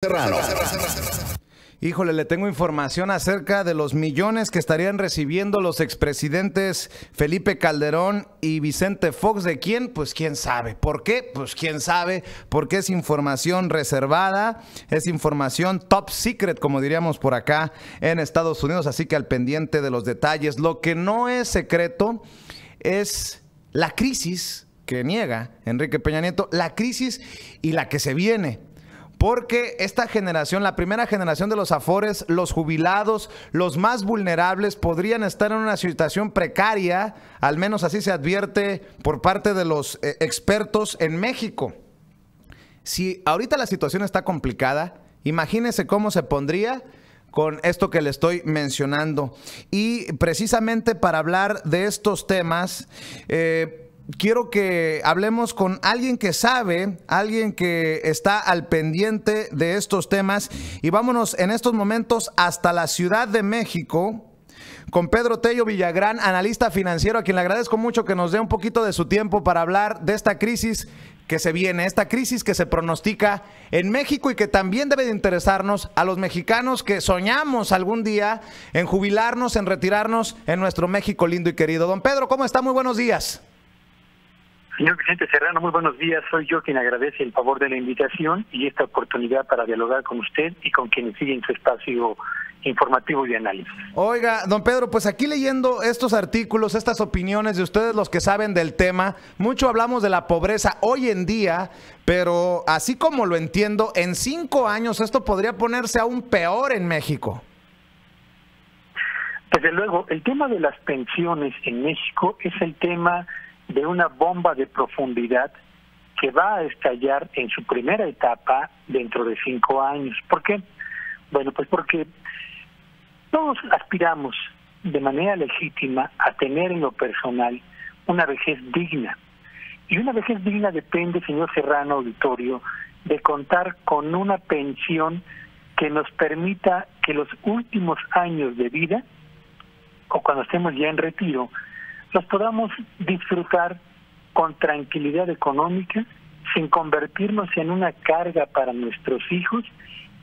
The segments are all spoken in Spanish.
Serrano. Híjole, le tengo información acerca de los millones que estarían recibiendo los expresidentes Felipe Calderón y Vicente Fox. ¿De quién? Pues quién sabe. ¿Por qué? Pues quién sabe, porque es información reservada, es información top secret, como diríamos por acá en Estados Unidos, así que al pendiente de los detalles. Lo que no es secreto es la crisis que niega Enrique Peña Nieto, la crisis y la que se viene. Porque esta generación, la primera generación de los afores, los jubilados, los más vulnerables, podrían estar en una situación precaria, al menos así se advierte por parte de los expertos en México. Si ahorita la situación está complicada, imagínese cómo se pondría con esto que le estoy mencionando. Y precisamente para hablar de estos temas, quiero que hablemos con alguien que sabe, alguien que está al pendiente de estos temas, y vámonos en estos momentos hasta la Ciudad de México con Pedro Tello Villagrán, analista financiero, a quien le agradezco mucho que nos dé un poquito de su tiempo para hablar de esta crisis que se viene, esta crisis que se pronostica en México y que también debe de interesarnos a los mexicanos que soñamos algún día en jubilarnos, en retirarnos en nuestro México lindo y querido. Don Pedro, ¿cómo está? Muy buenos días. Señor Vicente Serrano, muy buenos días. Soy yo quien agradece el favor de la invitación y esta oportunidad para dialogar con usted y con quienes siguen su espacio informativo y de análisis. Oiga, don Pedro, pues aquí leyendo estos artículos, estas opiniones de ustedes, los que saben del tema, mucho hablamos de la pobreza hoy en día, pero así como lo entiendo, en 5 años esto podría ponerse aún peor en México. Desde luego, el tema de las pensiones en México es el tema de una bomba de profundidad que va a estallar en su primera etapa dentro de 5 años. ¿Por qué? Bueno, pues porque todos aspiramos de manera legítima a tener en lo personal una vejez digna. Y una vejez digna depende, señor Serrano Auditorio, de contar con una pensión que nos permita que los últimos años de vida, o cuando estemos ya en retiro, los podamos disfrutar con tranquilidad económica, sin convertirnos en una carga para nuestros hijos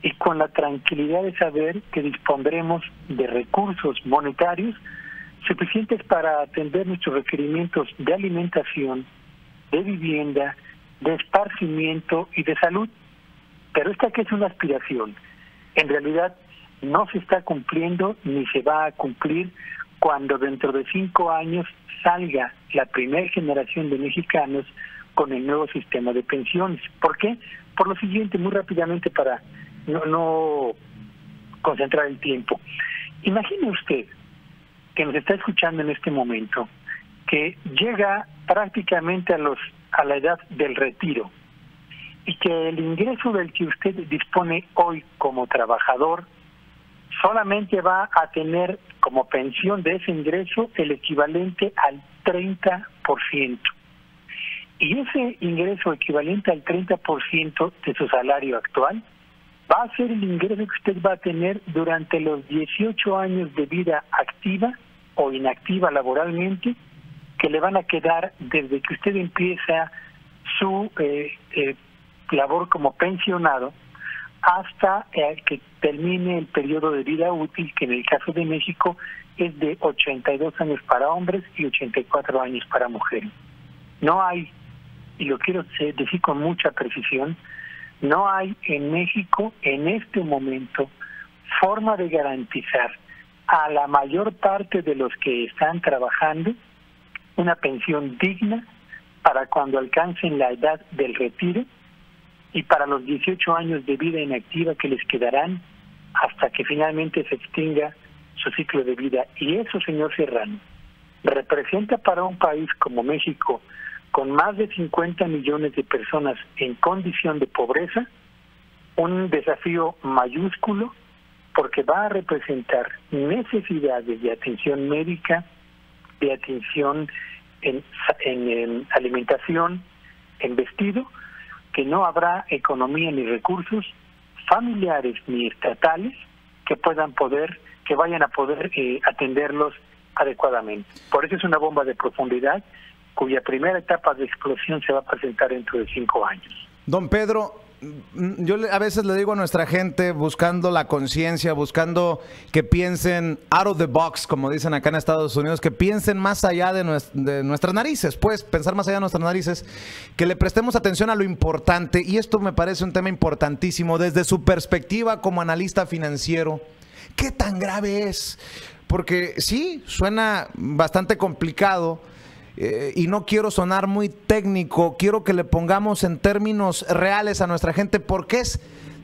y con la tranquilidad de saber que dispondremos de recursos monetarios suficientes para atender nuestros requerimientos de alimentación, de vivienda, de esparcimiento y de salud. Pero esta que es una aspiración, en realidad no se está cumpliendo ni se va a cumplir cuando dentro de 5 años salga la primera generación de mexicanos con el nuevo sistema de pensiones. ¿Por qué? Por lo siguiente, muy rápidamente para no concentrar el tiempo. Imagine usted que nos está escuchando en este momento, que llega prácticamente a la edad del retiro y que el ingreso del que usted dispone hoy como trabajador solamente va a tener como pensión de ese ingreso el equivalente al 30%. Y ese ingreso equivalente al 30% de su salario actual va a ser el ingreso que usted va a tener durante los 18 años de vida activa o inactiva laboralmente, que le van a quedar desde que usted empieza su labor como pensionado hasta que termine el periodo de vida útil, que en el caso de México es de 82 años para hombres y 84 años para mujeres. No hay, y lo quiero decir con mucha precisión, no hay en México en este momento forma de garantizar a la mayor parte de los que están trabajando una pensión digna para cuando alcancen la edad del retiro y para los 18 años de vida inactiva que les quedarán hasta que finalmente se extinga su ciclo de vida. Y eso, señor Serrano, representa para un país como México, con más de 50 millones de personas en condición de pobreza, un desafío mayúsculo, porque va a representar necesidades de atención médica, de atención en alimentación, en vestido, que no habrá economía ni recursos familiares ni estatales que vayan a poder atenderlos adecuadamente. Por eso es una bomba de profundidad cuya primera etapa de explosión se va a presentar dentro de 5 años. Don Pedro, a veces le digo a nuestra gente, buscando la conciencia, buscando que piensen out of the box, como dicen acá en Estados Unidos, que piensen más allá de nuestras narices, pues pensar más allá de nuestras narices, que le prestemos atención a lo importante, y esto me parece un tema importantísimo desde su perspectiva como analista financiero. ¿Qué tan grave es? Porque sí, suena bastante complicado, y no quiero sonar muy técnico, quiero que le pongamos en términos reales a nuestra gente. ¿Por qué es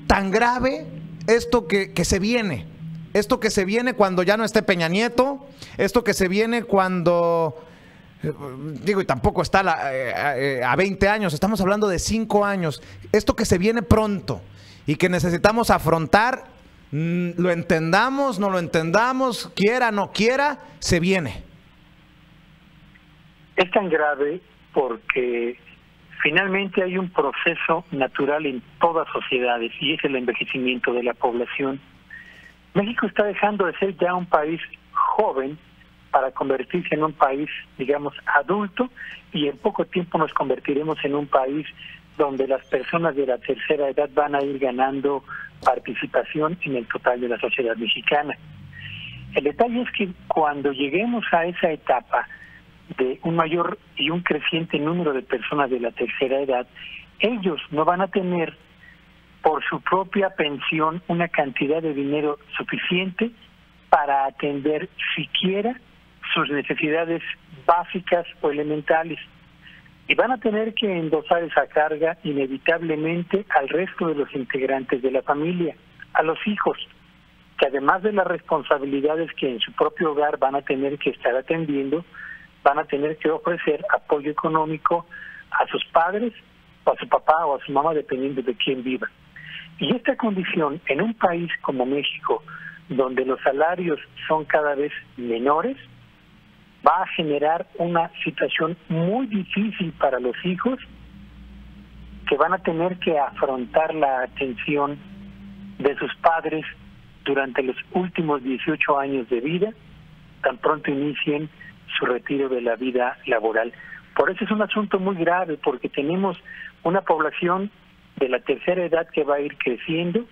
tan grave esto que se viene? Esto que se viene cuando ya no esté Peña Nieto, esto que se viene cuando, digo, y tampoco está a 20 años, estamos hablando de 5 años, esto que se viene pronto y que necesitamos afrontar, lo entendamos, no lo entendamos, quiera, no quiera, se viene. Es tan grave porque finalmente hay un proceso natural en todas sociedades y es el envejecimiento de la población. México está dejando de ser ya un país joven para convertirse en un país, digamos, adulto, y en poco tiempo nos convertiremos en un país donde las personas de la tercera edad van a ir ganando participación en el total de la sociedad mexicana. El detalle es que cuando lleguemos a esa etapa de un mayor y un creciente número de personas de la tercera edad, ellos no van a tener por su propia pensión una cantidad de dinero suficiente para atender siquiera sus necesidades básicas o elementales. Y van a tener que endosar esa carga inevitablemente al resto de los integrantes de la familia, a los hijos, que además de las responsabilidades que en su propio hogar van a tener que estar atendiendo, van a tener que ofrecer apoyo económico a sus padres, o a su papá o a su mamá, dependiendo de quién viva. Y esta condición en un país como México, donde los salarios son cada vez menores, va a generar una situación muy difícil para los hijos, que van a tener que afrontar la atención de sus padres durante los últimos 18 años de vida, tan pronto inicien su retiro de la vida laboral. Por eso es un asunto muy grave, porque tenemos una población de la tercera edad que va a ir creciendo,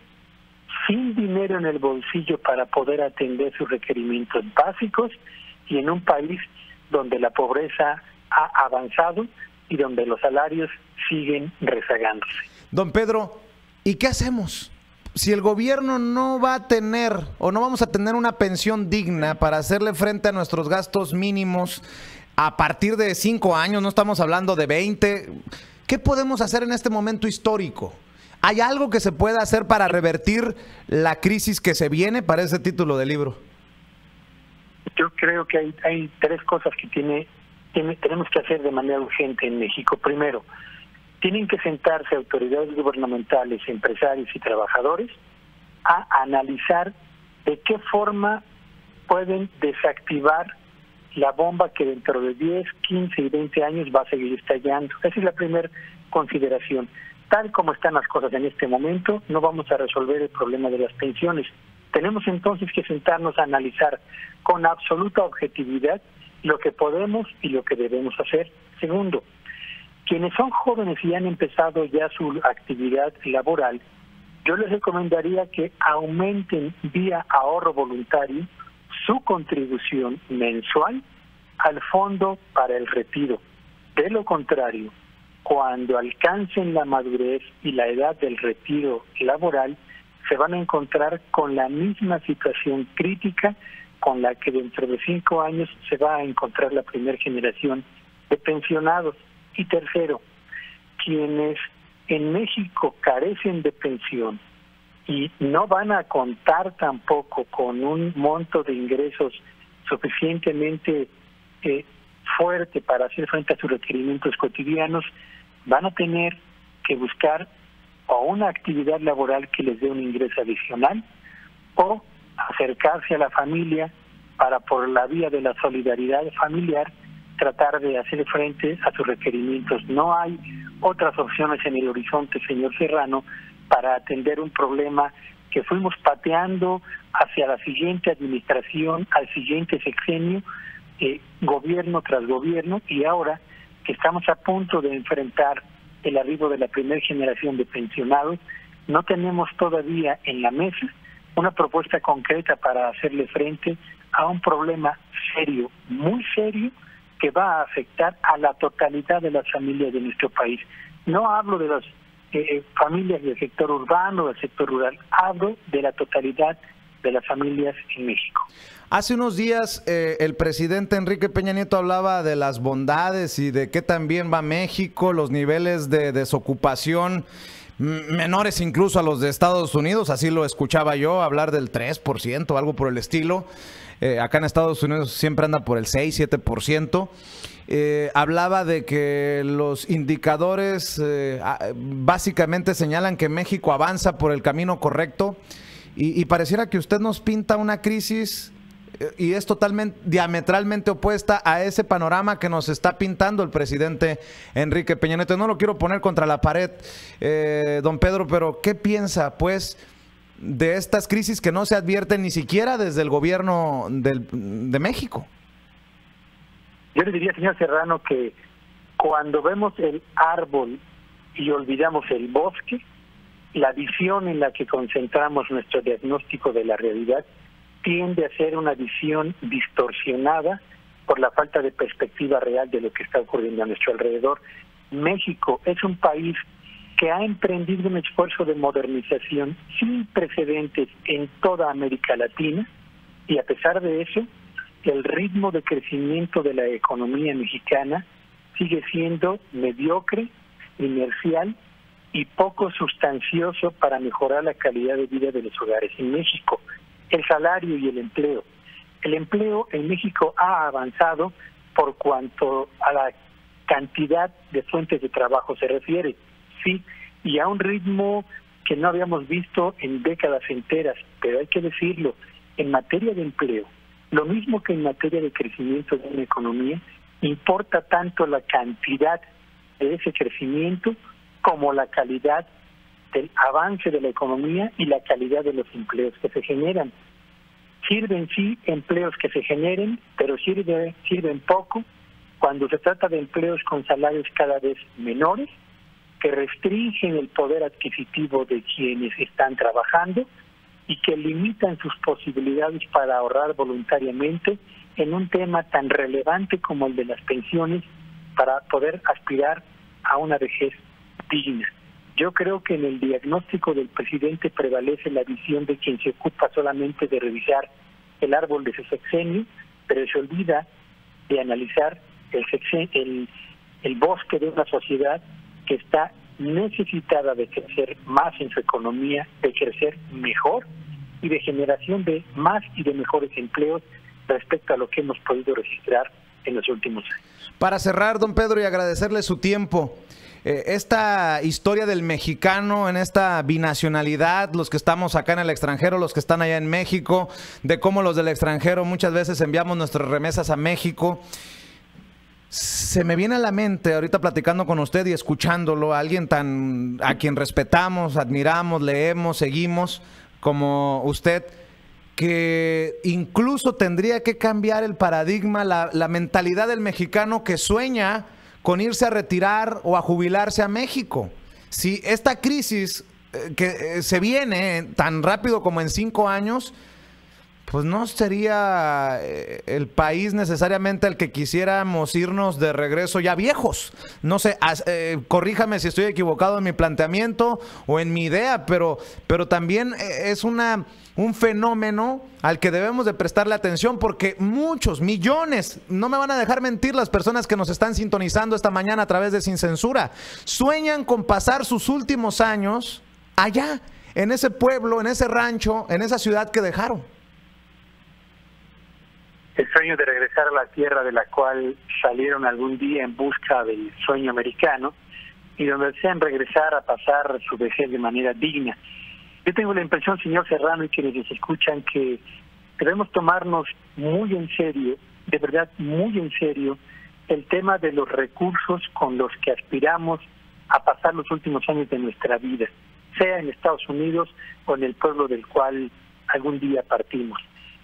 sin dinero en el bolsillo para poder atender sus requerimientos básicos, y en un país donde la pobreza ha avanzado y donde los salarios siguen rezagándose. Don Pedro, ¿y qué hacemos? Si el gobierno no va a tener o no vamos a tener una pensión digna para hacerle frente a nuestros gastos mínimos a partir de 5 años, no estamos hablando de 20, ¿qué podemos hacer en este momento histórico? ¿Hay algo que se pueda hacer para revertir la crisis que se viene? Para ese título del libro. Yo creo que hay 3 cosas que tenemos que hacer de manera urgente en México. Primero, tienen que sentarse autoridades gubernamentales, empresarios y trabajadores a analizar de qué forma pueden desactivar la bomba que dentro de 10, 15 y 20 años va a seguir estallando. Esa es la primera consideración. Tal como están las cosas en este momento, no vamos a resolver el problema de las pensiones. Tenemos entonces que sentarnos a analizar con absoluta objetividad lo que podemos y lo que debemos hacer. Segundo, quienes son jóvenes y han empezado ya su actividad laboral, yo les recomendaría que aumenten vía ahorro voluntario su contribución mensual al fondo para el retiro. De lo contrario, cuando alcancen la madurez y la edad del retiro laboral, se van a encontrar con la misma situación crítica con la que dentro de 5 años se va a encontrar la primera generación de pensionados. Y tercero, quienes en México carecen de pensión y no van a contar tampoco con un monto de ingresos suficientemente fuerte para hacer frente a sus requerimientos cotidianos, van a tener que buscar o una actividad laboral que les dé un ingreso adicional, o acercarse a la familia para, por la vía de la solidaridad familiar, tratar de hacer frente a sus requerimientos. No hay otras opciones en el horizonte, señor Serrano, para atender un problema que fuimos pateando hacia la siguiente administración, al siguiente sexenio, gobierno tras gobierno, y ahora que estamos a punto de enfrentar el arribo de la primera generación de pensionados, no tenemos todavía en la mesa una propuesta concreta para hacerle frente a un problema serio, muy serio, que va a afectar a la totalidad de las familias de nuestro país. No hablo de las familias del sector urbano, del sector rural, hablo de la totalidad de las familias en México. Hace unos días el presidente Enrique Peña Nieto hablaba de las bondades y de qué tan bien va México, los niveles de desocupación menores incluso a los de Estados Unidos, así lo escuchaba yo, hablar del 3%, algo por el estilo. Acá en Estados Unidos siempre anda por el 6-7%. Hablaba de que los indicadores básicamente señalan que México avanza por el camino correcto y pareciera que usted nos pinta una crisis y es totalmente, diametralmente opuesta a ese panorama que nos está pintando el presidente Enrique Peña Nieto. No lo quiero poner contra la pared, don Pedro, pero ¿qué piensa, pues, de estas crisis que no se advierten ni siquiera desde el gobierno de México? Yo le diría, señor Serrano, que cuando vemos el árbol y olvidamos el bosque, la visión en la que concentramos nuestro diagnóstico de la realidad tiende a ser una visión distorsionada por la falta de perspectiva real de lo que está ocurriendo a nuestro alrededor. México es un país que ha emprendido un esfuerzo de modernización sin precedentes en toda América Latina, y a pesar de eso, el ritmo de crecimiento de la economía mexicana sigue siendo mediocre, inercial y poco sustancioso para mejorar la calidad de vida de los hogares en México. El salario y el empleo. El empleo en México ha avanzado por cuanto a la cantidad de fuentes de trabajo se refiere, sí, y a un ritmo que no habíamos visto en décadas enteras, pero hay que decirlo, en materia de empleo, lo mismo que en materia de crecimiento de una economía, importa tanto la cantidad de ese crecimiento como la calidad del avance de la economía y la calidad de los empleos que se generan. Sirven sí empleos que se generen, pero sirven poco cuando se trata de empleos con salarios cada vez menores, que restringen el poder adquisitivo de quienes están trabajando y que limitan sus posibilidades para ahorrar voluntariamente en un tema tan relevante como el de las pensiones para poder aspirar a una vejez digna. Yo creo que en el diagnóstico del presidente prevalece la visión de quien se ocupa solamente de revisar el árbol de su sexenio, pero se olvida de analizar el bosque de una sociedad que está necesitada de crecer más en su economía, de crecer mejor y de generación de más y de mejores empleos respecto a lo que hemos podido registrar en los últimos años. Para cerrar, don Pedro, y agradecerle su tiempo, esta historia del mexicano en esta binacionalidad, los que estamos acá en el extranjero, los que están allá en México, de cómo los del extranjero muchas veces enviamos nuestras remesas a México. Se me viene a la mente, ahorita platicando con usted y escuchándolo, a alguien a quien respetamos, admiramos, leemos, seguimos, como usted, que incluso tendría que cambiar el paradigma, la mentalidad del mexicano que sueña con irse a retirar o a jubilarse a México. Si esta crisis que se viene tan rápido como en 5 años, pues no sería el país necesariamente al que quisiéramos irnos de regreso ya viejos. No sé, corríjame si estoy equivocado en mi planteamiento o en mi idea, pero también es un fenómeno al que debemos de prestarle atención, porque muchos, millones, no me van a dejar mentir las personas que nos están sintonizando esta mañana a través de Sin Censura, sueñan con pasar sus últimos años allá, en ese pueblo, en ese rancho, en esa ciudad que dejaron. El sueño de regresar a la tierra de la cual salieron algún día en busca del sueño americano y donde desean regresar a pasar su vejez de manera digna. Yo tengo la impresión, señor Serrano, y quienes nos escuchan, que debemos tomarnos muy en serio, de verdad muy en serio, el tema de los recursos con los que aspiramos a pasar los últimos años de nuestra vida, sea en Estados Unidos o en el pueblo del cual algún día partimos.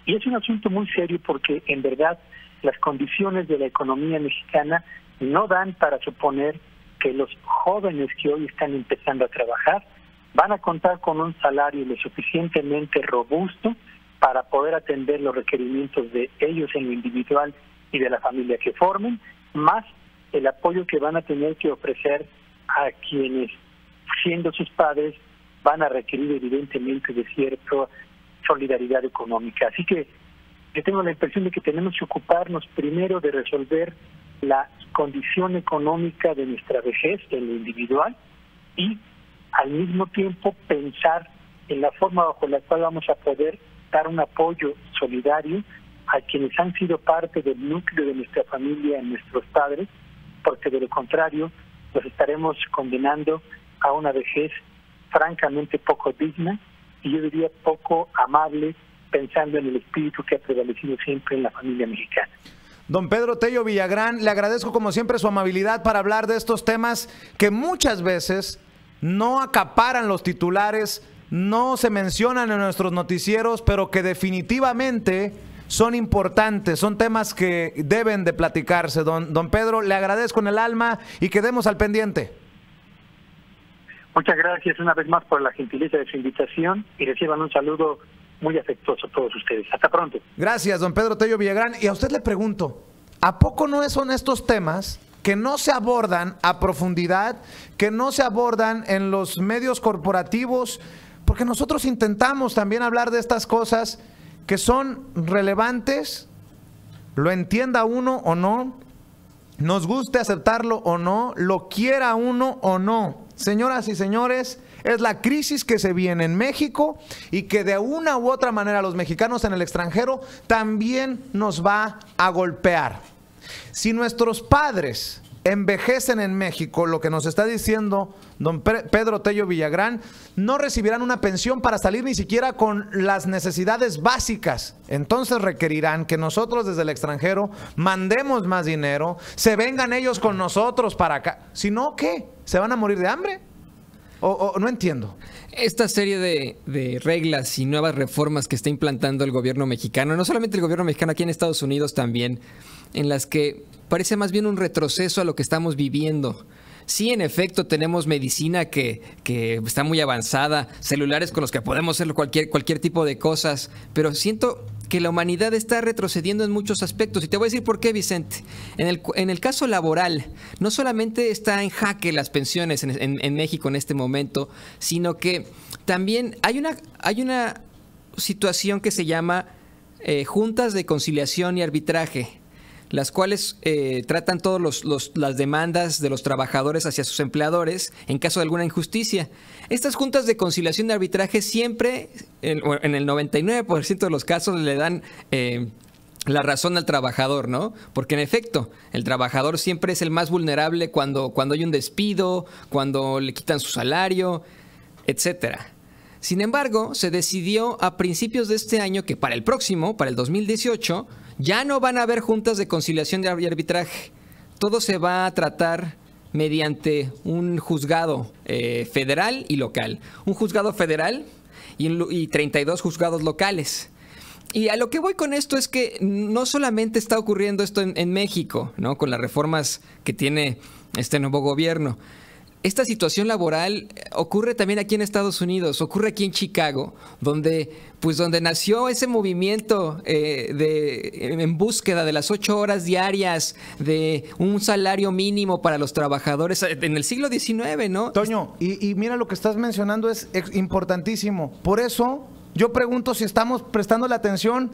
Y es un asunto muy serio porque, en verdad, las condiciones de la economía mexicana no dan para suponer que los jóvenes que hoy están empezando a trabajar van a contar con un salario lo suficientemente robusto para poder atender los requerimientos de ellos en lo individual y de la familia que formen, más el apoyo que van a tener que ofrecer a quienes, siendo sus padres, van a requerir evidentemente de cierta solidaridad económica. Así que yo tengo la impresión de que tenemos que ocuparnos primero de resolver la condición económica de nuestra vejez en lo individual y al mismo tiempo pensar en la forma bajo la cual vamos a poder dar un apoyo solidario a quienes han sido parte del núcleo de nuestra familia, nuestros padres, porque de lo contrario los estaremos condenando a una vejez francamente poco digna y yo diría poco amable, pensando en el espíritu que ha prevalecido siempre en la familia mexicana. Don Pedro Tello Villagrán, le agradezco como siempre su amabilidad para hablar de estos temas que muchas veces no acaparan los titulares, no se mencionan en nuestros noticieros, pero que definitivamente son importantes, son temas que deben de platicarse. Don Pedro, le agradezco en el alma y quedemos al pendiente. Muchas gracias una vez más por la gentileza de su invitación y reciban un saludo muy afectuoso a todos ustedes. Hasta pronto. Gracias, don Pedro Tello Villagrán. Y a usted le pregunto, ¿a poco no son estos temas que no se abordan a profundidad, que no se abordan en los medios corporativos? Porque nosotros intentamos también hablar de estas cosas que son relevantes, lo entienda uno o no, nos guste aceptarlo o no, lo quiera uno o no. Señoras y señores, es la crisis que se viene en México y que de una u otra manera los mexicanos en el extranjero también nos va a golpear. Si nuestros padres envejecen en México, lo que nos está diciendo don Pedro Tello Villagrán, no recibirán una pensión para salir ni siquiera con las necesidades básicas. Entonces requerirán que nosotros desde el extranjero mandemos más dinero, se vengan ellos con nosotros para acá. Si no, ¿qué? ¿Se van a morir de hambre? O no entiendo. Esta serie de reglas y nuevas reformas que está implantando el gobierno mexicano, no solamente el gobierno mexicano, aquí en Estados Unidos también, en las que parece más bien un retroceso a lo que estamos viviendo. Sí, en efecto, tenemos medicina que está muy avanzada, celulares con los que podemos hacer cualquier tipo de cosas, pero siento que la humanidad está retrocediendo en muchos aspectos. Y te voy a decir por qué, Vicente. En el caso laboral, no solamente está en jaque las pensiones en México en este momento, sino que también hay una situación que se llama juntas de conciliación y arbitraje, las cuales tratan todas las demandas de los trabajadores hacia sus empleadores en caso de alguna injusticia. Estas juntas de conciliación y arbitraje siempre, en el 99% de los casos, le dan la razón al trabajador, ¿no? Porque en efecto, el trabajador siempre es el más vulnerable cuando hay un despido, cuando le quitan su salario, etcétera. Sin embargo, se decidió a principios de este año que para el 2018, ya no van a haber juntas de conciliación y arbitraje. Todo se va a tratar mediante un juzgado federal y local. Un juzgado federal y 32 juzgados locales. Y a lo que voy con esto es que no solamente está ocurriendo esto en México, ¿no? Con las reformas que tiene este nuevo gobierno. Esta situación laboral ocurre también aquí en Estados Unidos, ocurre aquí en Chicago, donde nació ese movimiento en búsqueda de las 8 horas diarias, de un salario mínimo para los trabajadores en el siglo XIX, ¿no? Toño, y mira, lo que estás mencionando es importantísimo. Por eso yo pregunto si estamos prestando la atención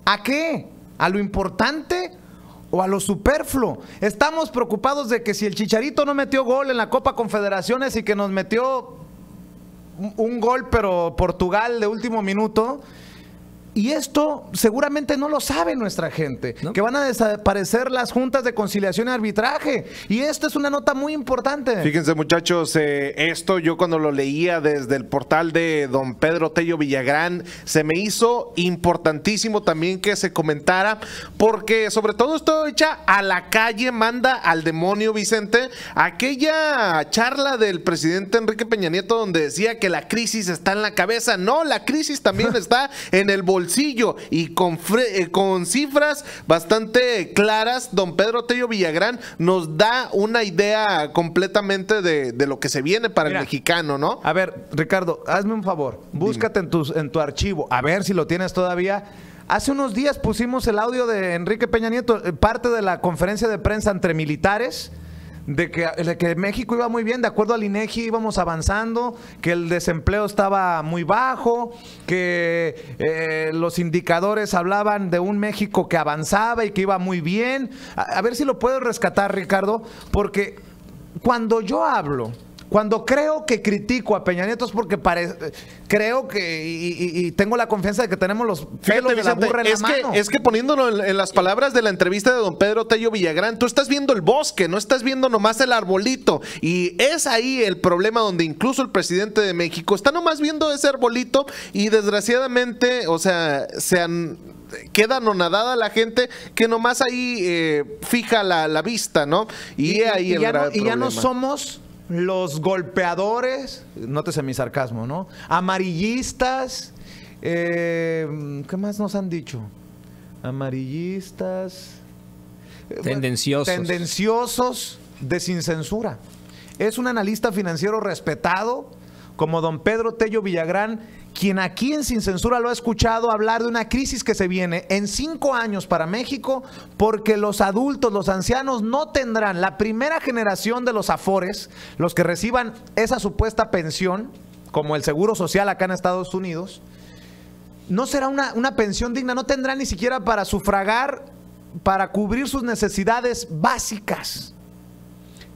¿a qué? ¿A lo importante o a lo superfluo? Estamos preocupados de que si el Chicharito no metió gol en la Copa Confederaciones y que nos metió un gol, pero Portugal de último minuto. Y esto seguramente no lo sabe nuestra gente, ¿no? Que van a desaparecer las juntas de conciliación y arbitraje. Y esto es una nota muy importante. Fíjense, muchachos, esto yo cuando lo leía desde el portal de don Pedro Tello Villagrán, se me hizo importantísimo también que se comentara, porque sobre todo esto echa a la calle, manda al demonio, Vicente, aquella charla del presidente Enrique Peña Nieto donde decía que la crisis está en la cabeza. No, la crisis también está en el bolsillo bolsillo y con cifras bastante claras, don Pedro Tello Villagrán nos da una idea completamente de lo que se viene para el mexicano, ¿no? A ver, Ricardo, hazme un favor, búscate en tu archivo, a ver si lo tienes todavía. Hace unos días pusimos el audio de Enrique Peña Nieto, parte de la conferencia de prensa entre militares, de que México iba muy bien, de acuerdo al INEGI íbamos avanzando, que el desempleo estaba muy bajo, que los indicadores hablaban de un México que avanzaba y que iba muy bien. A ver si lo puedo rescatar, Ricardo, porque cuando yo hablo, cuando creo que critico a Peña Nieto es porque creo que y tengo la confianza de que tenemos los pelos de la burra en la mano. Es que poniéndolo en las palabras de la entrevista de don Pedro Tello Villagrán, tú estás viendo el bosque, no estás viendo nomás el arbolito. Y es ahí el problema donde incluso el presidente de México está nomás viendo ese arbolito y desgraciadamente, o sea, queda anonadada la gente que nomás ahí fija la vista, ¿no? Y ahí el grave problema. Ya no somos los golpeadores, nótese mi sarcasmo, ¿no? Amarillistas, ¿qué más nos han dicho? Amarillistas, tendenciosos de sin censura. Es un analista financiero respetado como don Pedro Tello Villagrán, quien aquí en Sin Censura lo ha escuchado hablar de una crisis que se viene en 5 años para México, porque los adultos, los ancianos no tendrán, la primera generación de los afores, los que reciban esa supuesta pensión, como el Seguro Social acá en Estados Unidos, no será una pensión digna, no tendrán ni siquiera para sufragar, para cubrir sus necesidades básicas.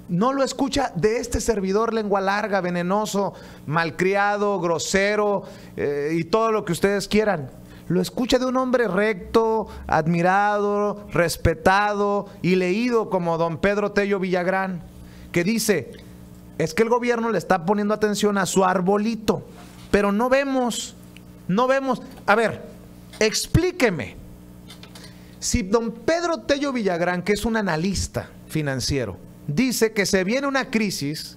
No lo escucha de este servidor lengua larga, venenoso, malcriado, grosero y todo lo que ustedes quieran. Lo escucha de un hombre recto, admirado, respetado y leído como don Pedro Tello Villagrán, que dice, es que el gobierno le está poniendo atención a su arbolito, pero no vemos. A ver, explíqueme. Si don Pedro Tello Villagrán, que es un analista financiero, dice que se viene una crisis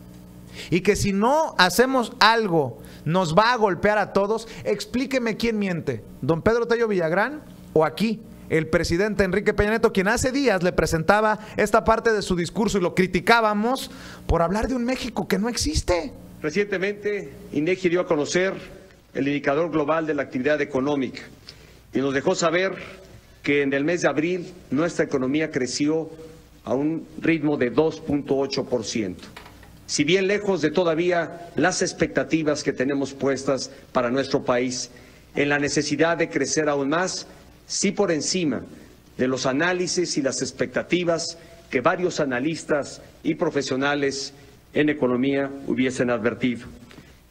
y que si no hacemos algo nos va a golpear a todos, explíqueme quién miente, don Pedro Tello Villagrán o aquí el presidente Enrique Peña Nieto, quien hace días le presentaba esta parte de su discurso y lo criticábamos por hablar de un México que no existe. Recientemente, INEGI dio a conocer el indicador global de la actividad económica y nos dejó saber que en el mes de abril nuestra economía creció a un ritmo de 2.8%. Si bien lejos de todavía las expectativas que tenemos puestas para nuestro país, en la necesidad de crecer aún más, sí por encima de los análisis y las expectativas que varios analistas y profesionales en economía hubiesen advertido.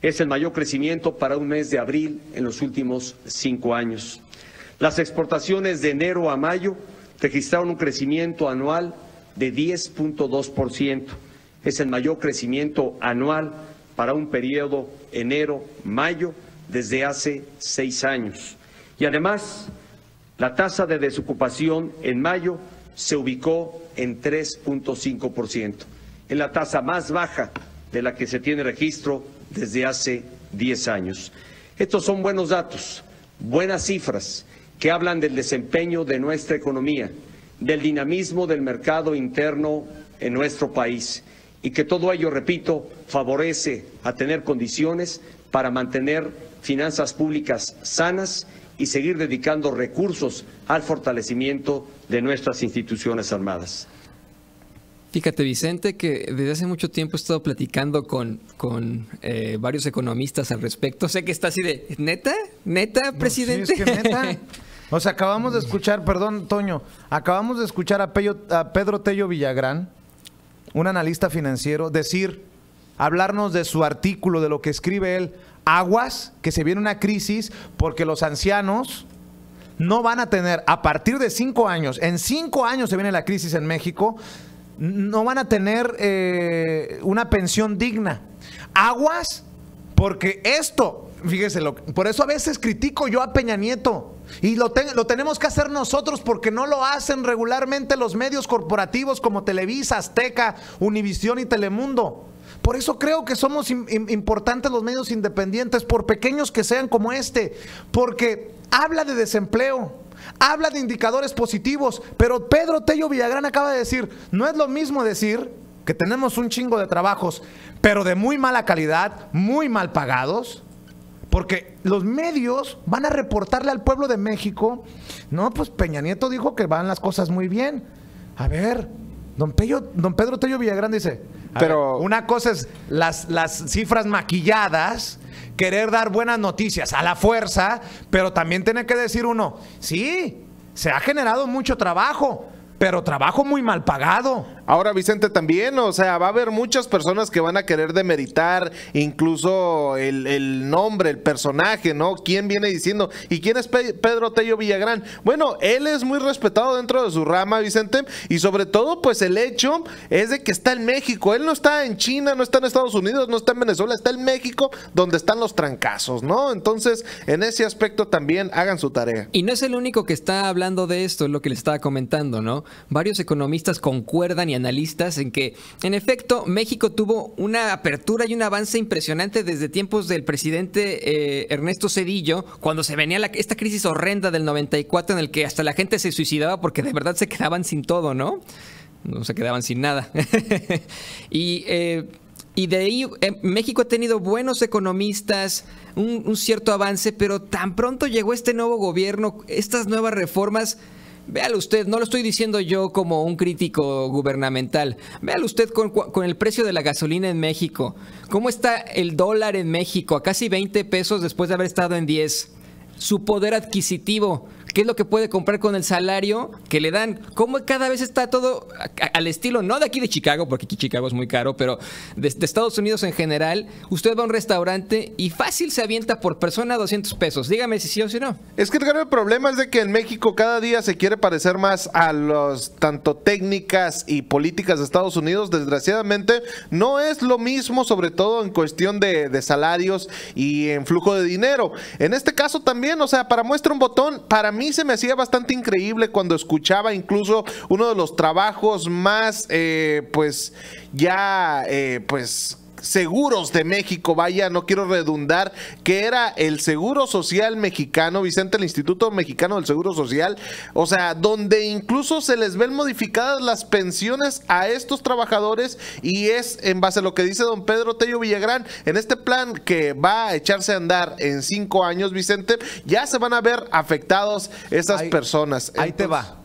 Es el mayor crecimiento para un mes de abril en los últimos 5 años. Las exportaciones de enero a mayo registraron un crecimiento anual de 10.2%. Es el mayor crecimiento anual para un periodo enero-mayo desde hace 6 años. Y además, la tasa de desocupación en mayo se ubicó en 3.5%. Es la tasa más baja de la que se tiene registro desde hace 10 años. Estos son buenos datos, buenas cifras que hablan del desempeño de nuestra economía, del dinamismo del mercado interno en nuestro país y que todo ello, repito, favorece a tener condiciones para mantener finanzas públicas sanas y seguir dedicando recursos al fortalecimiento de nuestras instituciones armadas. Fíjate, Vicente, que desde hace mucho tiempo he estado platicando con varios economistas al respecto. Sé que está así de, ¿neta, presidente? No, sí, es que neta. O sea, acabamos de escuchar, perdón, Toño, acabamos de escuchar a Pedro Tello Villagrán, un analista financiero, hablarnos de su artículo, de lo que escribe él, aguas, que se viene una crisis porque los ancianos no van a tener, a partir de 5 años, en 5 años se viene la crisis en México, no van a tener una pensión digna. Aguas, porque esto, fíjese, por eso a veces critico yo a Peña Nieto. Y lo tenemos que hacer nosotros porque no lo hacen regularmente los medios corporativos como Televisa, Azteca, Univisión y Telemundo. por eso creo que somos importantes los medios independientes, por pequeños que sean como este, porque habla de desempleo, habla de indicadores positivos, pero Pedro Tello Villagrán acaba de decir, no es lo mismo decir que tenemos un chingo de trabajos, pero de muy mala calidad, muy mal pagados, porque los medios van a reportarle al pueblo de México, no, pues Peña Nieto dijo que van las cosas muy bien. A ver, don Pedro Tello Villagrán dice, pero una cosa es las cifras maquilladas, querer dar buenas noticias a la fuerza, pero también tiene que decir uno, sí, se ha generado mucho trabajo, pero trabajo muy mal pagado. Ahora, Vicente, también, o sea, va a haber muchas personas que van a querer demeritar incluso el nombre, el personaje, ¿no? ¿Quién viene diciendo? ¿Y quién es Pedro Tello Villagrán? Bueno, él es muy respetado dentro de su rama, Vicente, y sobre todo, pues el hecho es de que está en México. Él no está en China, no está en Estados Unidos, no está en Venezuela, está en México, donde están los trancazos, ¿no? Entonces, en ese aspecto también hagan su tarea. Y no es el único que está hablando de esto, es lo que les estaba comentando, ¿no? Varios economistas concuerdan y analistas en que, en efecto, México tuvo una apertura y un avance impresionante desde tiempos del presidente Ernesto Zedillo, cuando se venía esta crisis horrenda del 94 en el que hasta la gente se suicidaba porque de verdad se quedaban sin todo, ¿no? No se quedaban sin nada. Y de ahí México ha tenido buenos economistas, un cierto avance, pero tan pronto llegó este nuevo gobierno, estas nuevas reformas. Véalo usted, no lo estoy diciendo yo como un crítico gubernamental. Véalo usted con el precio de la gasolina en México. ¿Cómo está el dólar en México? A casi 20 pesos después de haber estado en 10. Su poder adquisitivo, ¿qué es lo que puede comprar con el salario que le dan? ¿Cómo cada vez está todo al estilo, no de aquí de Chicago, porque aquí Chicago es muy caro, pero de Estados Unidos en general? Usted va a un restaurante y fácil se avienta por persona 200 pesos. Dígame si sí o si no. Es que el grave problema es de que en México cada día se quiere parecer más a los tanto técnicas y políticas de Estados Unidos. Desgraciadamente no es lo mismo, sobre todo en cuestión de salarios y en flujo de dinero. En este caso también, o sea, para muestra un botón, para mí se me hacía bastante increíble cuando escuchaba incluso uno de los trabajos más, pues seguros de México, vaya, no quiero redundar, que era el Seguro Social Mexicano, Vicente, el Instituto Mexicano del Seguro Social, o sea, donde incluso se les ven modificadas las pensiones a estos trabajadores, y es en base a lo que dice don Pedro Tello Villagrán, en este plan que va a echarse a andar en 5 años, Vicente, ya se van a ver afectados esas personas. Ahí te va.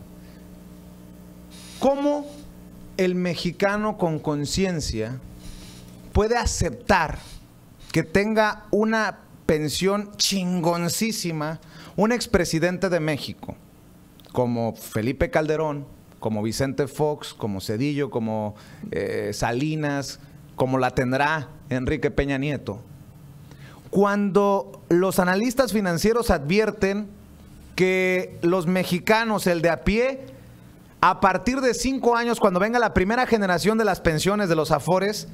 ¿Cómo el mexicano con conciencia puede aceptar que tenga una pensión chingoncísima un expresidente de México como Felipe Calderón, como Vicente Fox, como Zedillo, como Salinas, como la tendrá Enrique Peña Nieto? Cuando los analistas financieros advierten que los mexicanos, el de a pie, a partir de 5 años, cuando venga la primera generación de las pensiones de los Afores,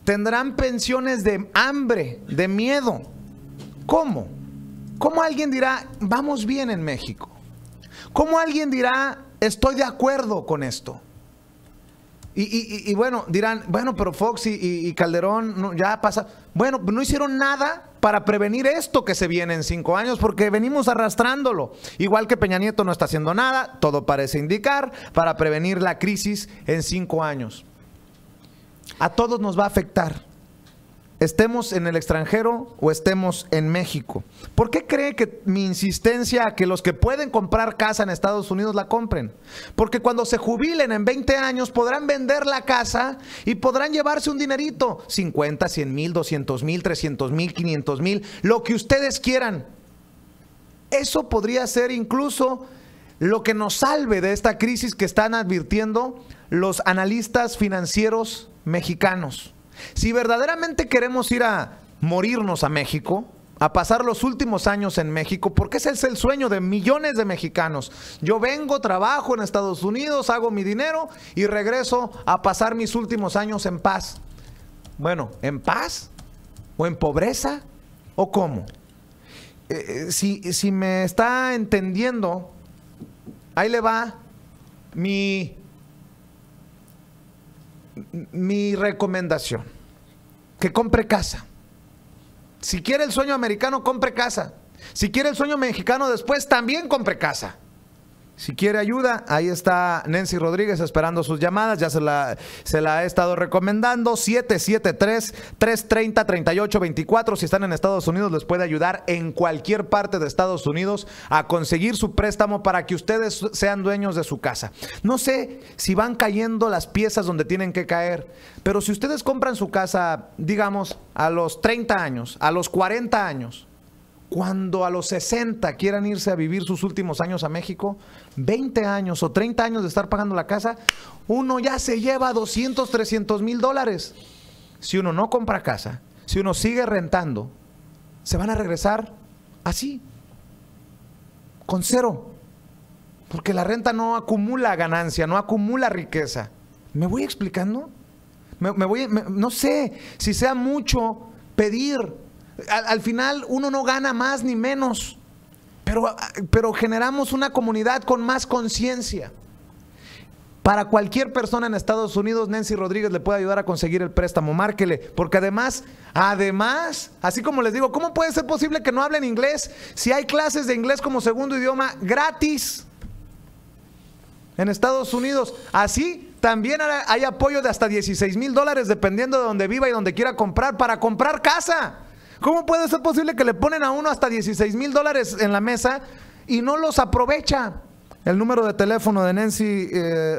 tendrán pensiones de hambre, de miedo. ¿Cómo? ¿Cómo alguien dirá, vamos bien en México? ¿Cómo alguien dirá, estoy de acuerdo con esto? Y bueno, dirán, bueno, pero Fox y Calderón no, ya pasa. Bueno, no hicieron nada para prevenir esto que se viene en 5 años, porque venimos arrastrándolo. Igual que Peña Nieto no está haciendo nada, todo parece indicar, para prevenir la crisis en 5 años. A todos nos va a afectar, estemos en el extranjero o estemos en México. ¿Por qué cree que mi insistencia a que los que pueden comprar casa en Estados Unidos la compren? Porque cuando se jubilen en 20 años podrán vender la casa y podrán llevarse un dinerito, 50, 100 mil, 200 mil, 300 mil, 500 mil, lo que ustedes quieran. Eso podría ser incluso lo que nos salve de esta crisis que están advirtiendo los analistas financieros mexicanos. Si verdaderamente queremos ir a morirnos a México, a pasar los últimos años en México, porque ese es el sueño de millones de mexicanos. Yo vengo, trabajo en Estados Unidos, hago mi dinero y regreso a pasar mis últimos años en paz. Bueno, ¿en paz? ¿O en pobreza? ¿O cómo? Si me está entendiendo, ahí le va mi recomendación. que compre casa. Si quiere el sueño americano, compre casa. Si quiere el sueño mexicano después, también compre casa. Si quiere ayuda, ahí está Nancy Rodríguez esperando sus llamadas. Ya se la he estado recomendando. 773-330-3824. Si están en Estados Unidos, les puede ayudar en cualquier parte de Estados Unidos a conseguir su préstamo para que ustedes sean dueños de su casa. No sé si van cayendo las piezas donde tienen que caer, pero si ustedes compran su casa, digamos, a los 30 años, a los 40 años, cuando a los 60 quieran irse a vivir sus últimos años a México, 20 años o 30 años de estar pagando la casa, uno ya se lleva $200,000, $300,000. Si uno no compra casa, si uno sigue rentando, se van a regresar así, con cero. Porque la renta no acumula ganancia, no acumula riqueza. ¿Me voy explicando? No sé si sea mucho pedir. Al final uno no gana más ni menos, pero generamos una comunidad con más conciencia. Para cualquier persona en Estados Unidos, Nancy Rodríguez le puede ayudar a conseguir el préstamo. Márquele, porque además, así como les digo, ¿cómo puede ser posible que no hablen inglés si hay clases de inglés como segundo idioma gratis en Estados Unidos? Así también hay apoyo de hasta $16,000 dependiendo de donde viva y donde quiera comprar, para comprar casa. ¿Cómo puede ser posible que le ponen a uno hasta $16,000 en la mesa y no los aprovecha? El número de teléfono de Nancy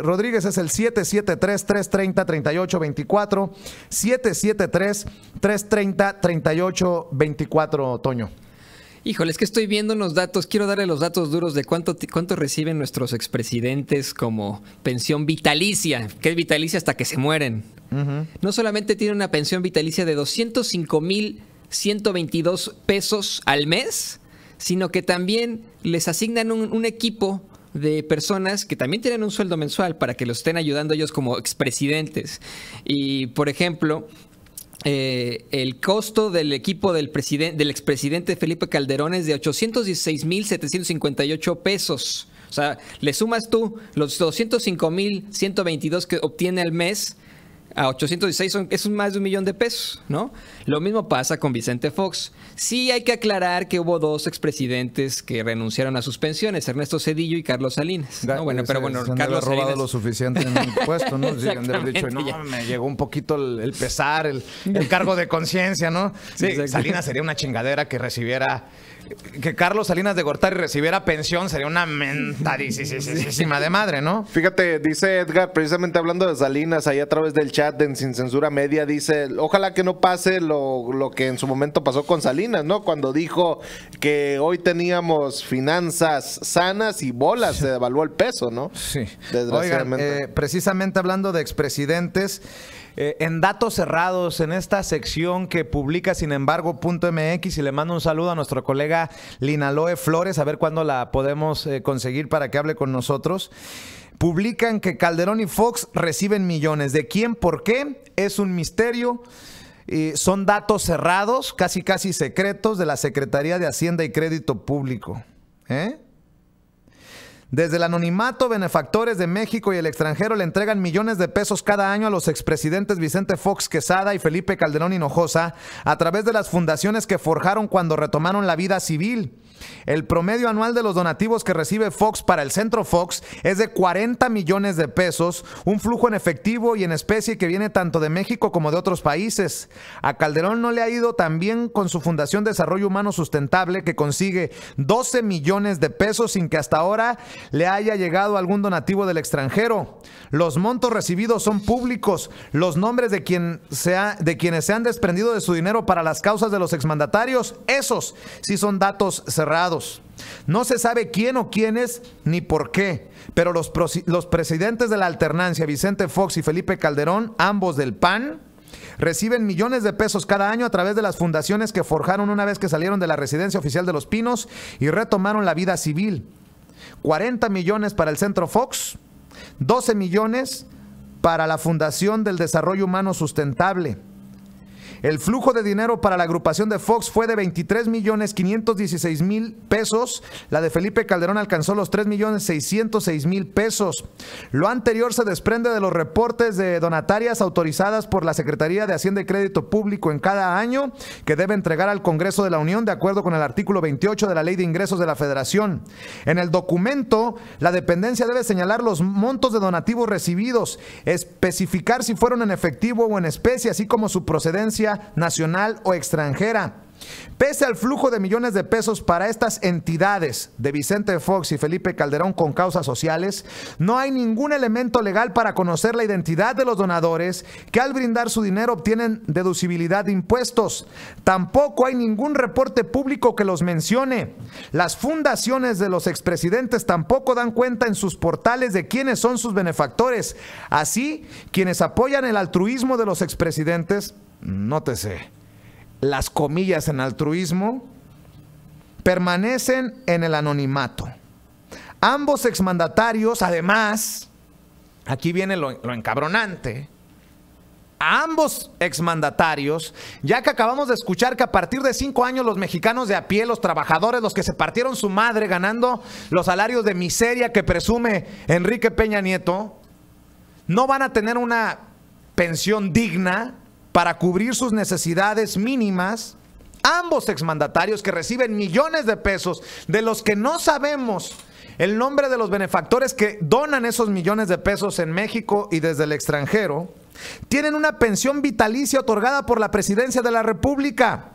Rodríguez es el 773-330-3824. 773-330-3824, Toño. Híjole, es que estoy viendo unos datos. Quiero darle los datos duros de cuánto reciben nuestros expresidentes como pensión vitalicia, que es vitalicia hasta que se mueren. No solamente tienen una pensión vitalicia de 205,122 pesos al mes, sino que también les asignan un equipo de personas que también tienen un sueldo mensual para que los estén ayudando ellos como expresidentes. Y, por ejemplo, el costo del equipo del expresidente Felipe Calderón es de 816,758 pesos. O sea, le sumas tú los 205,122 que obtiene al mes a 816, es más de $1,000,000, ¿no? Lo mismo pasa con Vicente Fox. Sí hay que aclarar que hubo dos expresidentes que renunciaron a sus pensiones, Ernesto Zedillo y Carlos Salinas, ¿no? Bueno, pero bueno, Carlos Salinas robado lo suficiente en el puesto, ¿no? Sí, han de haber dicho, no, me llegó un poquito el pesar, el cargo de conciencia, ¿no? Sí, Salinas sería una chingadera que recibiera... Que Carlos Salinas de Gortari recibiera pensión sería una mentadísima de madre, ¿no? Fíjate, dice Edgar, precisamente hablando de Salinas, ahí a través del chat de Sin Censura Media, dice, ojalá que no pase lo que en su momento pasó con Salinas, ¿no? Cuando dijo que hoy teníamos finanzas sanas y bolas, se devaluó el peso, ¿no? Sí. Desgraciadamente. Oigan, precisamente hablando de expresidentes, en datos cerrados, en esta sección que publica sinembargo.mx, y le mando un saludo a nuestro colega Linaloe Flores, a ver cuándo la podemos conseguir para que hable con nosotros. Publican que Calderón y Fox reciben millones. ¿De quién? ¿Por qué? Es un misterio. Son datos cerrados, casi secretos, de la Secretaría de Hacienda y Crédito Público. Desde el anonimato, benefactores de México y el extranjero le entregan millones de pesos cada año a los expresidentes Vicente Fox Quesada y Felipe Calderón Hinojosa a través de las fundaciones que forjaron cuando retomaron la vida civil. El promedio anual de los donativos que recibe Fox para el Centro Fox es de 40 millones de pesos, un flujo en efectivo y en especie que viene tanto de México como de otros países. A Calderón no le ha ido tan bien con su Fundación Desarrollo Humano Sustentable, que consigue 12 millones de pesos sin que hasta ahora le haya llegado algún donativo del extranjero. Los montos recibidos son públicos. Los nombres de quienes se han desprendido de su dinero para las causas de los exmandatarios, esos sí son datos cerrados. No se sabe quién o quiénes ni por qué, pero los presidentes de la alternancia, Vicente Fox y Felipe Calderón, ambos del PAN, reciben millones de pesos cada año a través de las fundaciones que forjaron una vez que salieron de la residencia oficial de Los Pinos y retomaron la vida civil. 40 millones para el Centro Fox, 12 millones para la Fundación del Desarrollo Humano Sustentable. El flujo de dinero para la agrupación de Fox fue de 23.516.000 pesos. La de Felipe Calderón alcanzó los 3.606.000 pesos. Lo anterior se desprende de los reportes de donatarias autorizadas por la Secretaría de Hacienda y Crédito Público en cada año, que debe entregar al Congreso de la Unión de acuerdo con el artículo 28 de la Ley de Ingresos de la Federación. En el documento, la dependencia debe señalar los montos de donativos recibidos, especificar si fueron en efectivo o en especie, así como su procedencia nacional o extranjera. Pese al flujo de millones de pesos para estas entidades de Vicente Fox y Felipe Calderón con causas sociales, no hay ningún elemento legal para conocer la identidad de los donadores que al brindar su dinero obtienen deducibilidad de impuestos. Tampoco hay ningún reporte público que los mencione. Las fundaciones de los expresidentes tampoco dan cuenta en sus portales de quiénes son sus benefactores. Así, quienes apoyan el altruismo de los expresidentes, nótese, las comillas en altruismo, permanecen en el anonimato. Ambos exmandatarios, además, aquí viene lo encabronante, a ambos exmandatarios, ya que acabamos de escuchar que a partir de 5 años los mexicanos de a pie, los trabajadores, los que se partieron su madre ganando los salarios de miseria que presume Enrique Peña Nieto, no van a tener una pensión digna para cubrir sus necesidades mínimas. Ambos exmandatarios que reciben millones de pesos, de los que no sabemos el nombre de los benefactores que donan esos millones de pesos en México y desde el extranjero, tienen una pensión vitalicia otorgada por la Presidencia de la República.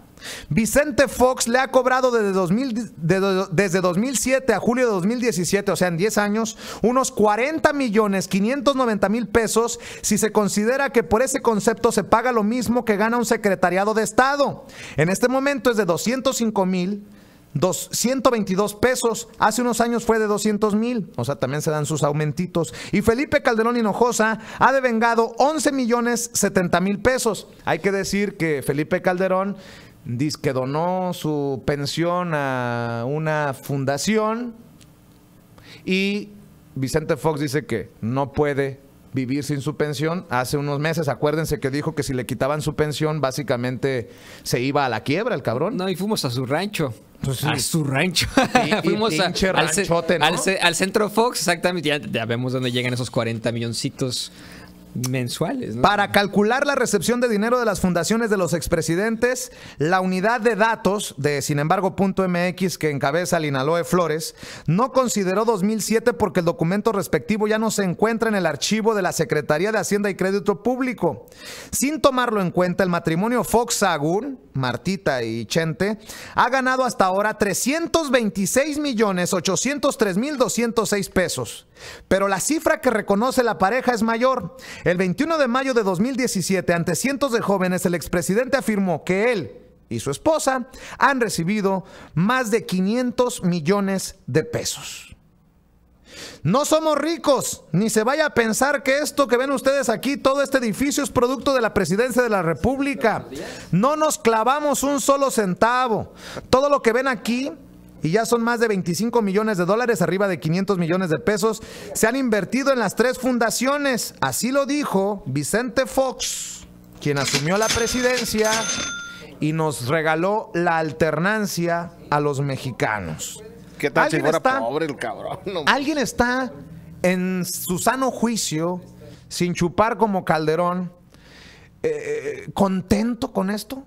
Vicente Fox le ha cobrado desde 2007 a julio de 2017, o sea, en 10 años, unos 40.590.000 pesos, si se considera que por ese concepto se paga lo mismo que gana un secretariado de Estado. En este momento es de 205.122 pesos. Hace unos años fue de 200.000, o sea, también se dan sus aumentitos. Y Felipe Calderón Hinojosa ha devengado 11.070.000 pesos. Hay que decir que Felipe Calderón dice que donó su pensión a una fundación y Vicente Fox dice que no puede vivir sin su pensión. Hace unos meses, acuérdense que dijo que si le quitaban su pensión, básicamente se iba a la quiebra el cabrón. No, y fuimos a su rancho. Pues sí. A su rancho. Fuimos ranchote, ¿no? al Centro Fox, exactamente. Ya vemos dónde llegan esos 40 milloncitos mensuales, ¿no? Para calcular la recepción de dinero de las fundaciones de los expresidentes, la unidad de datos de sinembargo.mx que encabeza Linaloe Flores no consideró 2007 porque el documento respectivo ya no se encuentra en el archivo de la Secretaría de Hacienda y Crédito Público. Sin tomarlo en cuenta, el matrimonio Fox Sagún, Martita y Chente, ha ganado hasta ahora 326.803.206 pesos. Pero la cifra que reconoce la pareja es mayor. El 21 de mayo de 2017, ante cientos de jóvenes, el expresidente afirmó que él y su esposa han recibido más de 500 millones de pesos. No somos ricos, ni se vaya a pensar que esto que ven ustedes aquí, todo este edificio es producto de la Presidencia de la República. No nos clavamos un solo centavo. Todo lo que ven aquí, y ya son más de 25 millones de dólares, arriba de 500 millones de pesos, se han invertido en las 3 fundaciones. Así lo dijo Vicente Fox, quien asumió la presidencia y nos regaló la alternancia a los mexicanos. ¿Qué tal si fuera pobre el cabrón? No. ¿Alguien está en su sano juicio, sin chupar como Calderón, contento con esto?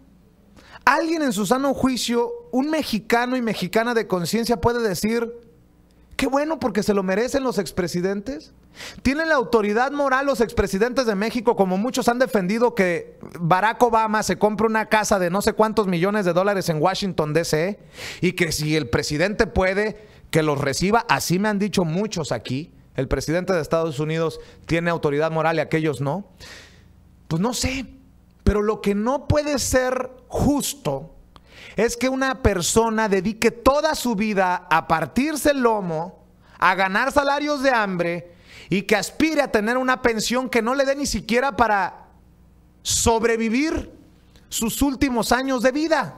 ¿Alguien en su sano juicio, un mexicano y mexicana de conciencia, puede decir, qué bueno porque se lo merecen los expresidentes? ¿Tienen la autoridad moral los expresidentes de México, como muchos han defendido que Barack Obama se compra una casa de no sé cuántos millones de dólares en Washington, D.C., y que si el presidente puede, que los reciba? Así me han dicho muchos aquí. El presidente de Estados Unidos tiene autoridad moral y aquellos no. Pues no sé. Pero lo que no puede ser justo es que una persona dedique toda su vida a partirse el lomo, a ganar salarios de hambre y que aspire a tener una pensión que no le dé ni siquiera para sobrevivir sus últimos años de vida,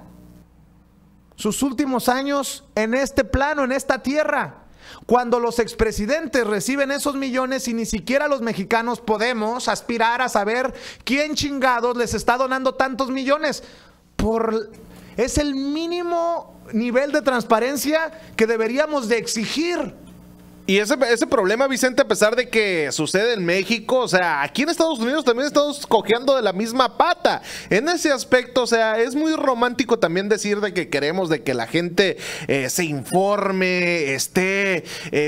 sus últimos años en este plano, en esta tierra. Cuando los expresidentes reciben esos millones y ni siquiera los mexicanos podemos aspirar a saber quién chingados les está donando tantos millones. Es el mínimo nivel de transparencia que deberíamos de exigir. Y ese problema, Vicente, a pesar de que sucede en México, o sea, aquí en Estados Unidos también estamos cojeando de la misma pata. En ese aspecto, o sea, es muy romántico también decir de que queremos de que la gente se informe, esté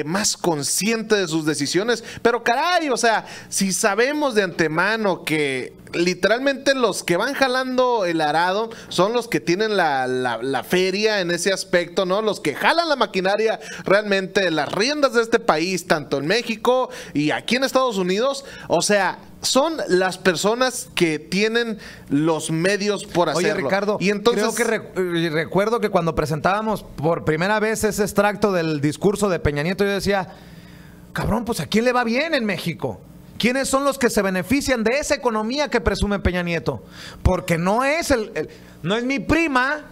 más consciente de sus decisiones. Pero caray, o sea, si sabemos de antemano que literalmente los que van jalando el arado son los que tienen la feria en ese aspecto, ¿no? Los que jalan la maquinaria realmente, las riendas de este país, tanto en México y aquí en Estados Unidos, o sea, son las personas que tienen los medios por hacerlo. Oye, Ricardo, y entonces creo que recuerdo que cuando presentábamos por primera vez ese extracto del discurso de Peña Nieto, yo decía, cabrón, pues ¿a quién le va bien en México? ¿Quiénes son los que se benefician de esa economía que presume Peña Nieto? Porque no es no es mi prima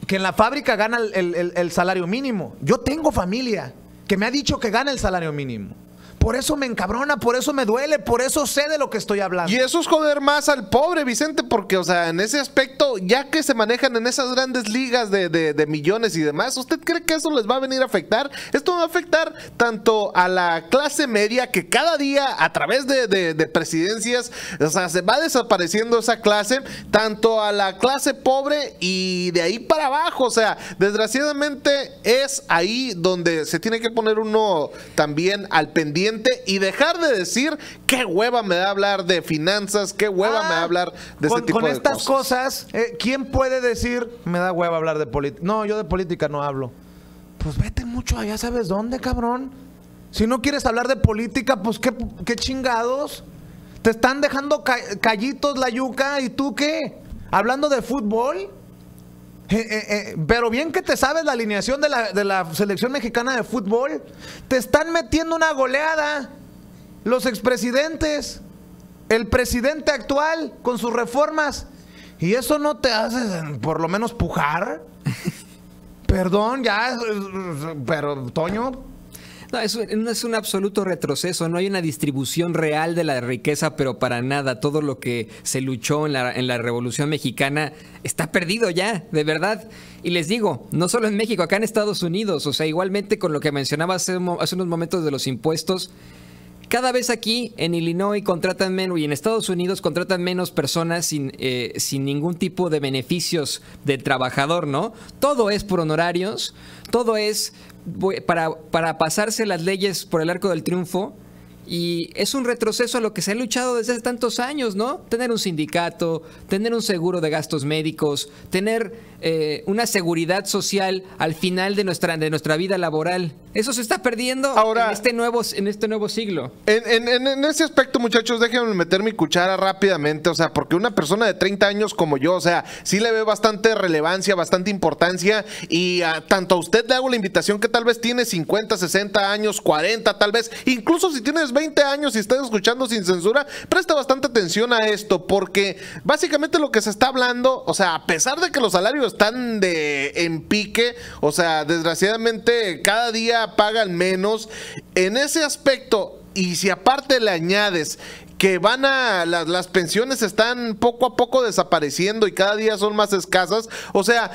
que en la fábrica gana el salario mínimo. Yo tengo familia que me ha dicho que gana el salario mínimo. Por eso me encabrona, por eso me duele, por eso sé de lo que estoy hablando. Y eso es joder más al pobre, Vicente, porque, o sea, en ese aspecto, ya que se manejan en esas grandes ligas de millones y demás, ¿usted cree que eso les va a venir a afectar? Esto va a afectar tanto a la clase media, que cada día, a través de presidencias, o sea, se va desapareciendo esa clase, tanto a la clase pobre y de ahí para abajo. O sea, desgraciadamente es ahí donde se tiene que poner uno también al pendiente y dejar de decir qué hueva me da hablar de finanzas, qué hueva me da hablar de ese tipo de cosas. Con estas cosas, ¿quién puede decir me da hueva hablar de política? No, yo de política no hablo. Pues vete mucho allá, ¿sabes dónde, cabrón? Si no quieres hablar de política, pues qué chingados. Te están dejando callitos la yuca, ¿y tú qué? ¿Hablando de fútbol? Pero bien que te sabes la alineación de la selección mexicana de fútbol. Te están metiendo una goleada los expresidentes, el presidente actual con sus reformas, y eso no te hace por lo menos pujar. Perdón, ya, pero Toño, no, es un absoluto retroceso. No hay una distribución real de la riqueza, pero para nada. Todo lo que se luchó en la Revolución Mexicana está perdido ya, de verdad. Y les digo, no solo en México, acá en Estados Unidos. O sea, igualmente con lo que mencionaba hace unos momentos de los impuestos. Cada vez aquí en Illinois contratan menos, y en Estados Unidos contratan menos personas sin ningún tipo de beneficios del trabajador, ¿no? Todo es por honorarios, todo es para pasarse las leyes por el arco del triunfo. Y es un retroceso a lo que se ha luchado desde hace tantos años, ¿no? Tener un sindicato, tener un seguro de gastos médicos, tener una seguridad social al final de nuestra vida laboral. Eso se está perdiendo ahora, en este nuevo siglo. En ese aspecto, muchachos, déjenme meter mi cuchara rápidamente. O sea, porque una persona de 30 años como yo, o sea, sí le ve bastante relevancia, bastante importancia. Y tanto a usted le hago la invitación que tal vez tiene 50, 60 años, 40 tal vez. Incluso si tienes 20 años y estás escuchando sin censura, presta bastante atención a esto, porque básicamente lo que se está hablando, o sea, a pesar de que los salarios están en pique, o sea, desgraciadamente cada día pagan menos en ese aspecto. Y si aparte le añades que las pensiones están poco a poco desapareciendo y cada día son más escasas, o sea,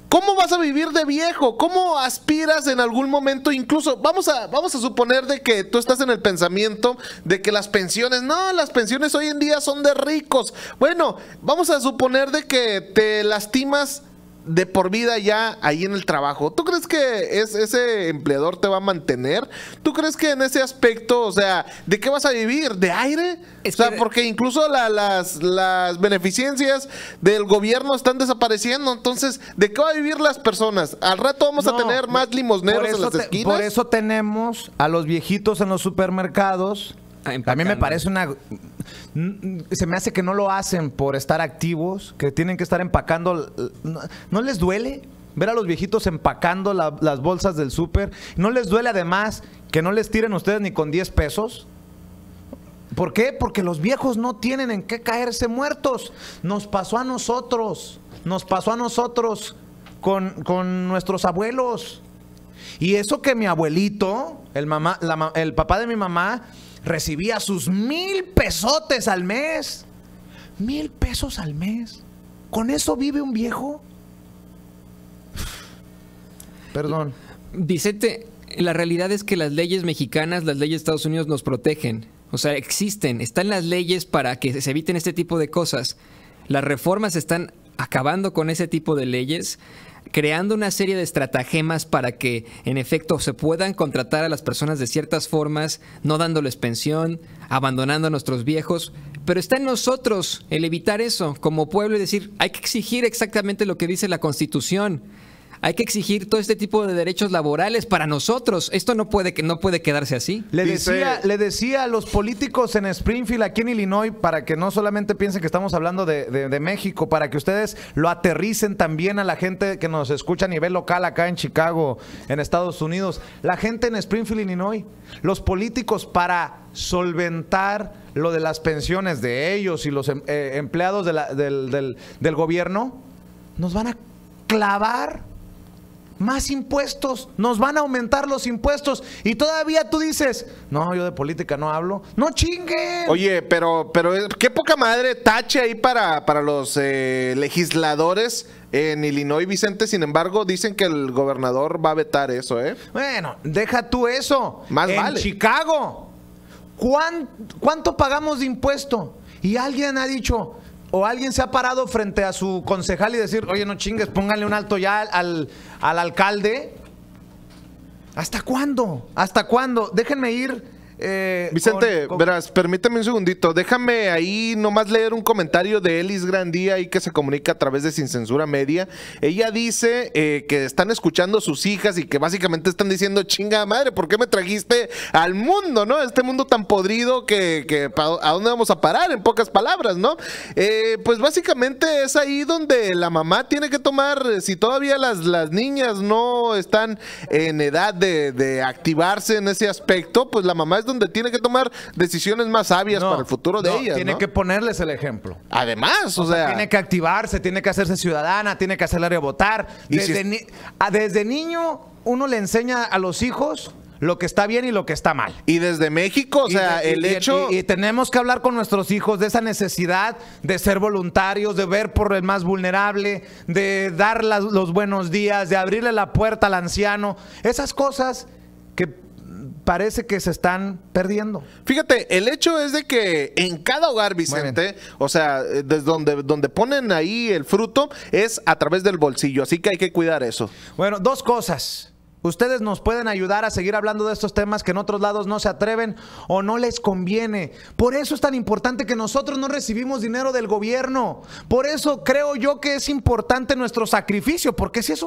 ¿cómo vas a vivir de viejo? ¿Cómo aspiras en algún momento? Incluso vamos a suponer de que tú estás en el pensamiento de que las pensiones hoy en día son de ricos. Bueno, vamos a suponer de que te lastimas de por vida ya ahí en el trabajo. ¿Tú crees que ese empleador te va a mantener? ¿Tú crees que en ese aspecto, o sea, ¿de qué vas a vivir? ¿De aire? O sea, porque incluso las beneficencias del gobierno están desapareciendo. Entonces, ¿de qué van a vivir las personas? Al rato vamos a tener más limosneros en las esquinas. Por eso tenemos a los viejitos en los supermercados. A mí me parece se me hace que no lo hacen por estar activos, que tienen que estar empacando. ¿No les duele ver a los viejitos empacando las bolsas del súper? ¿No les duele además que no les tiren ustedes ni con 10 pesos? ¿Por qué? Porque los viejos no tienen en qué caerse muertos. Nos pasó a nosotros con nuestros abuelos. Y eso que mi abuelito, el papá de mi mamá, recibía sus 1,000 pesotes al mes. 1,000 pesos al mes. ¿Con eso vive un viejo? Perdón. Vicente, la realidad es que las leyes mexicanas, las leyes de Estados Unidos nos protegen. O sea, existen, están las leyes para que se eviten este tipo de cosas. Las reformas están acabando con ese tipo de leyes, creando una serie de estratagemas para que, en efecto, se puedan contratar a las personas de ciertas formas, no dándoles pensión, abandonando a nuestros viejos. Pero está en nosotros el evitar eso como pueblo y decir, hay que exigir exactamente lo que dice la Constitución. Hay que exigir todo este tipo de derechos laborales para nosotros. Esto no puede quedarse así. Le decía a los políticos en Springfield, aquí en Illinois, para que no solamente piensen que estamos hablando de México, para que ustedes lo aterricen también a la gente que nos escucha a nivel local acá en Chicago, en Estados Unidos. La gente en Springfield, Illinois, los políticos para solventar lo de las pensiones de ellos y los empleados del gobierno, nos van a clavar más impuestos, nos van a aumentar los impuestos y todavía tú dices, no, yo de política no hablo. ¡No chinguen! Oye, pero qué poca madre, tache ahí para los legisladores en Illinois, Vicente. Sin embargo, dicen que el gobernador va a vetar eso, ¿eh? Bueno, deja tú eso. Más vale. En Chicago, ¿cuánto pagamos de impuesto? Y alguien ha dicho, o alguien se ha parado frente a su concejal y decir, oye, no chingues, pónganle un alto ya al alcalde. ¿Hasta cuándo? ¿Hasta cuándo? Déjenme ir. Vicente, verás, permíteme un segundito. Déjame ahí nomás leer un comentario de Elis Grandía ahí que se comunica a través de Sin Censura Media. Ella dice que están escuchando a sus hijas y que básicamente están diciendo, chinga madre, ¿por qué me trajiste al mundo, no? Este mundo tan podrido que ¿a dónde vamos a parar? En pocas palabras, ¿no? Pues básicamente es ahí donde la mamá tiene que tomar, si todavía las niñas no están en edad de activarse en ese aspecto, pues la mamá es donde tiene que tomar decisiones más sabias para el futuro de ellas. Tiene que ponerles el ejemplo. Además, o sea, tiene que activarse, tiene que hacerse ciudadana, tiene que hacerle votar. Desde niño uno le enseña a los hijos lo que está bien y lo que está mal. Y desde México, o sea, el hecho... Y tenemos que hablar con nuestros hijos de esa necesidad de ser voluntarios, de ver por el más vulnerable, de dar los buenos días, de abrirle la puerta al anciano. Esas cosas que parece que se están perdiendo. Fíjate, el hecho es de que en cada hogar, Vicente, o sea, desde donde ponen ahí el fruto es a través del bolsillo, así que hay que cuidar eso. Bueno, dos cosas. Ustedes nos pueden ayudar a seguir hablando de estos temas que en otros lados no se atreven o no les conviene. Por eso es tan importante que nosotros no recibimos dinero del gobierno. Por eso creo yo que es importante nuestro sacrificio, porque si es